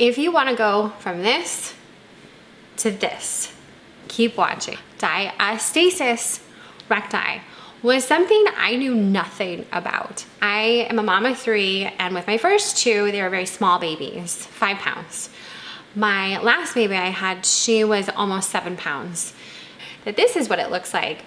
If you want to go from this to this, keep watching. Diastasis Recti was something I knew nothing about. I am a mom of 3, and with my first 2, they were very small babies, 5 pounds. My last baby I had, she was almost 7 pounds. That this is what it looks like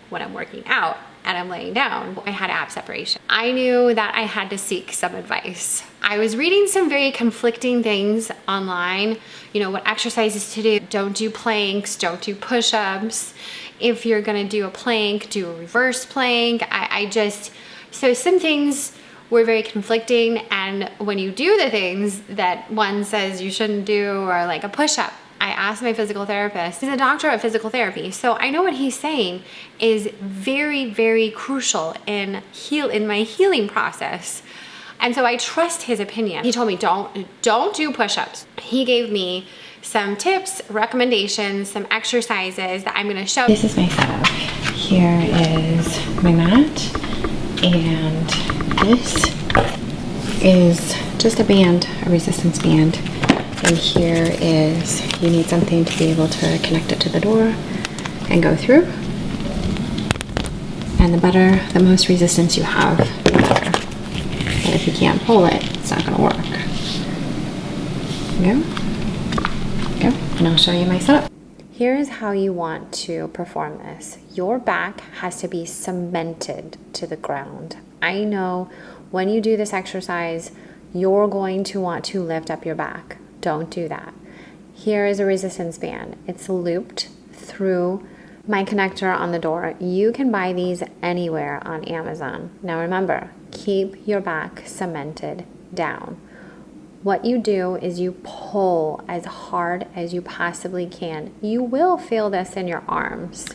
when I'm working out and I'm laying down. I had ab separation. I knew that I had to seek some advice. I was reading some very conflicting things online, you know, what exercises to do. Don't do planks, don't do push-ups. If you're gonna do a plank, do a reverse plank. So some things were very conflicting, and when you do the things that one says you shouldn't do, or like a push-up, I asked my physical therapist. He's a doctor of physical therapy, so I know what he's saying is very, very crucial in my healing process. And so I trust his opinion. He told me don't do push-ups. He gave me some tips, recommendations, some exercises that I'm gonna show. This is my setup. Here is my mat, and this is just a band, a resistance band. And here is, you need something to be able to connect it to the door and go through. And the most resistance you have, the better. But if you can't pull it, it's not gonna work. Go, and I'll show you my setup. Here's how you want to perform this. Your back has to be cemented to the ground. I know when you do this exercise, you're going to want to lift up your back. Don't do that. Here is a resistance band. It's looped through my connector on the door. You can buy these anywhere on Amazon. Now remember, keep your back cemented down. What you do is you pull as hard as you possibly can. You will feel this in your arms.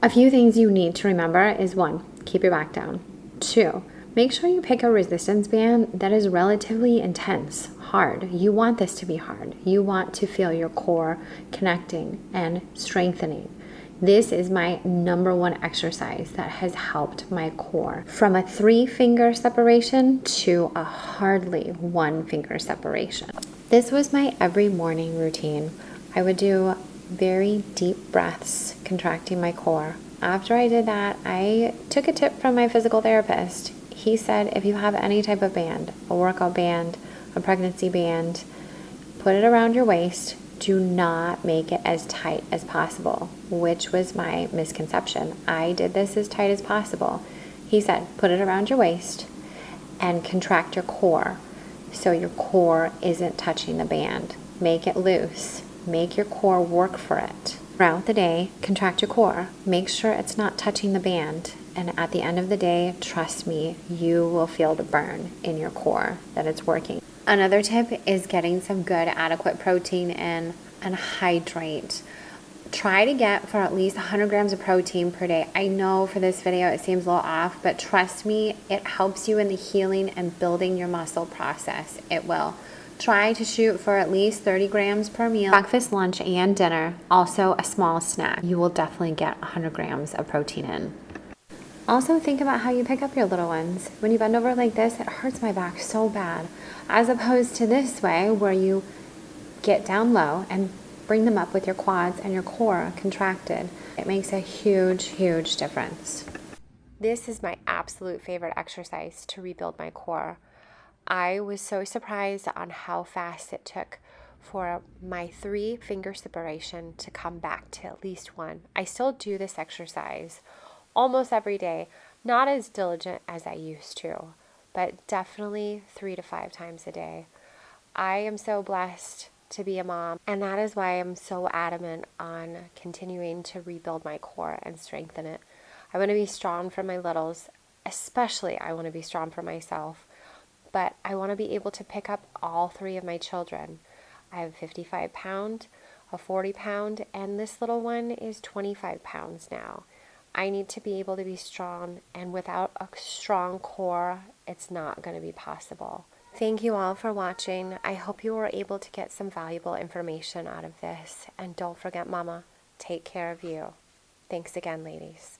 A few things you need to remember is 1, keep your back down. 2, make sure you pick a resistance band that is relatively intense, hard. You want this to be hard. You want to feel your core connecting and strengthening. This is my #1 exercise that has helped my core. From a 3-finger separation to a hardly 1-finger separation. This was my every morning routine. I would do very deep breaths, contracting my core. After I did that, I took a tip from my physical therapist. He said, if you have any type of band, a workout band, a pregnancy band, put it around your waist. Do not make it as tight as possible, which was my misconception. I did this as tight as possible. He said, put it around your waist and contract your core so your core isn't touching the band. Make it loose. Make your core work for it. Throughout the day, contract your core. Make sure it's not touching the band. And at the end of the day, trust me, you will feel the burn in your core that it's working. Another tip is getting some good adequate protein in and hydrate. Try to get for at least 100 grams of protein per day. I know for this video it seems a little off, but trust me, it helps you in the healing and building your muscle process. It will. Try to shoot for at least 30 grams per meal. Breakfast, lunch, and dinner. Also a small snack. You will definitely get 100 grams of protein in. Also think about how you pick up your little ones. When you bend over like this, it hurts my back so bad. As opposed to this way, where you get down low and bring them up with your quads and your core contracted. It makes a huge, huge difference. This is my absolute favorite exercise to rebuild my core. I was so surprised on how fast it took for my 3-finger separation to come back to at least 1. I still do this exercise almost every day, not as diligent as I used to, but definitely 3 to 5 times a day. I am so blessed to be a mom, and that is why I'm so adamant on continuing to rebuild my core and strengthen it. I want to be strong for my littles, especially I want to be strong for myself, but I want to be able to pick up all 3 of my children. I have a 55-pound, a 40-pound, and this little one is 25 pounds now. I need to be able to be strong, and without a strong core, it's not going to be possible. Thank you all for watching. I hope you were able to get some valuable information out of this. And don't forget, Mama, take care of you. Thanks again, ladies.